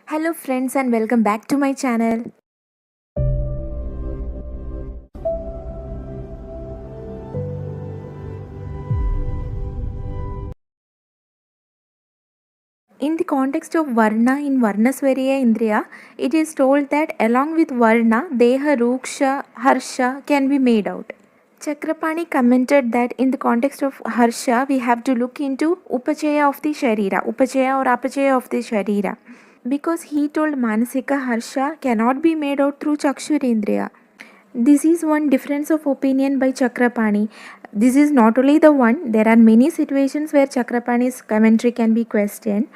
Hello friends and welcome back to my channel. In the context of Varna in Varnasvarya Indriya, it is told that along with Varna, Deha, Ruksha, Harsha can be made out. Chakrapani commented that in the context of Harsha, we have to look into Upachaya of the Sharira, Upachaya or Apachaya of the Sharira. Because he told Manasika Harsha cannot be made out through Chakshurendriya. This is one difference of opinion by Chakrapani. This is not only the one, there are many situations where Chakrapani's commentary can be questioned.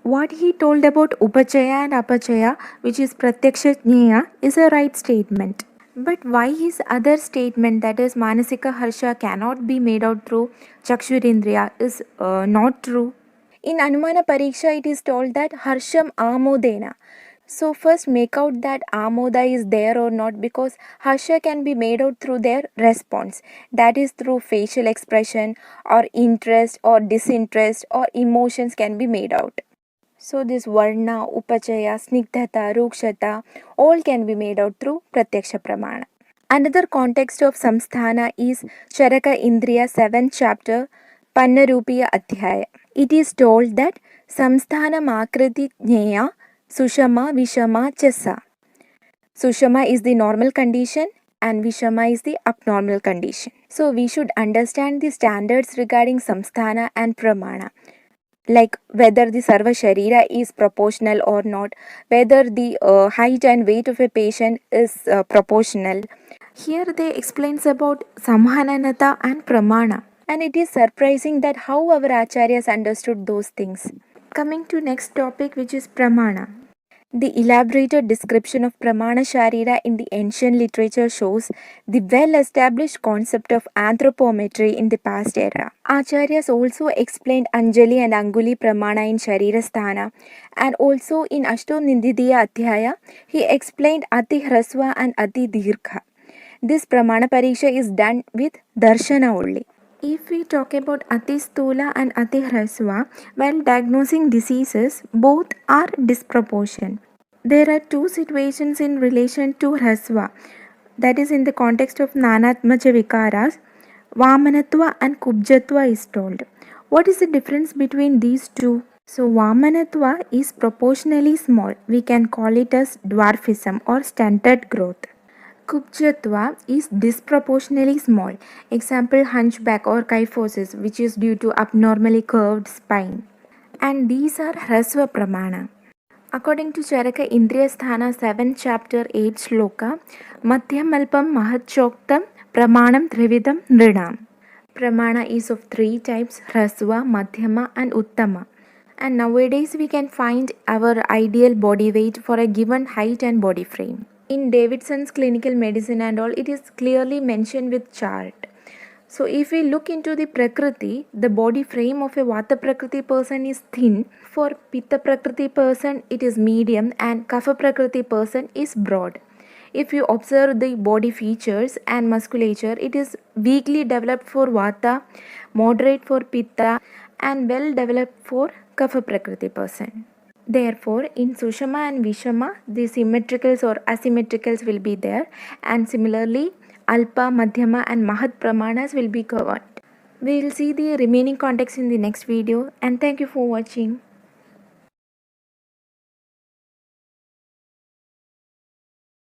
What he told about Upachaya and Apachaya, which is Pratyaksha Jnaya, is a right statement. But why his other statement, that is Manasika Harsha cannot be made out through Chakshurendriya, is not true? In Anumana Pariksha, it is told that Harsham Amodena. So first make out that Amoda is there or not, because Harsha can be made out through their response. That is through facial expression or interest or disinterest or emotions can be made out. So this Varna, Upachaya, Snigdhata, Rukshata all can be made out through Pratyaksha Pramana. Another context of Samsthana is Charaka Indriya 7th chapter Pannarupiya Adhyaya. It is told that Samsthana Makriti Jnaya Sushama Vishama Chasa. Sushama is the normal condition and Vishama is the abnormal condition. So we should understand the standards regarding Samsthana and Pramana. Like whether the Sarva Sharira is proportional or not, whether the height and weight of a patient is proportional. Here they explains about Samhananata and Pramana. And it is surprising that how our acharyas understood those things. Coming to next topic, which is Pramana. The elaborated description of Pramana Sharira in the ancient literature shows the well-established concept of anthropometry in the past era. Acharyas also explained Anjali and Anguli Pramana in Sharira Sthana, and also in Ashto Nindidiya Adhyaya, he explained Ati Hraswa and Ati Dirgha. This Pramana Pariksha is done with Darshana only. If we talk about Ati Stula and Ati Hraswa, while diagnosing diseases, both are disproportionate. There are two situations in relation to Hraswa, that is in the context of Nanatmaja Vikaras. Vamanatva and Kubjatva is told. What is the difference between these two? So Vamanatva is proportionally small. We can call it as dwarfism or stunted growth. Kubjatva is disproportionately small. Example, hunchback or kyphosis, which is due to abnormally curved spine. And these are Hrasva Pramana. According to Charaka Indriya Sthana 7th chapter 8th shloka, Madhyam Alpam Mahachoktam Pramanam Trividam Nrinam. Pramana is of three types: Hrasva, Madhyama and Uttama. And nowadays we can find our ideal body weight for a given height and body frame. In Davidson's Clinical Medicine and all, it is clearly mentioned with chart. So if we look into the Prakriti, the body frame of a Vata Prakriti person is thin. For Pitta Prakriti person, it is medium, and Kapha Prakriti person is broad. If you observe the body features and musculature, it is weakly developed for Vata, moderate for Pitta, and well developed for Kapha Prakriti person. Therefore, in Sushama and Vishama, the symmetricals or asymmetricals will be there, and similarly, Alpa, Madhyama, and Mahat Pramanas will be covered. We will see the remaining context in the next video, and thank you for watching.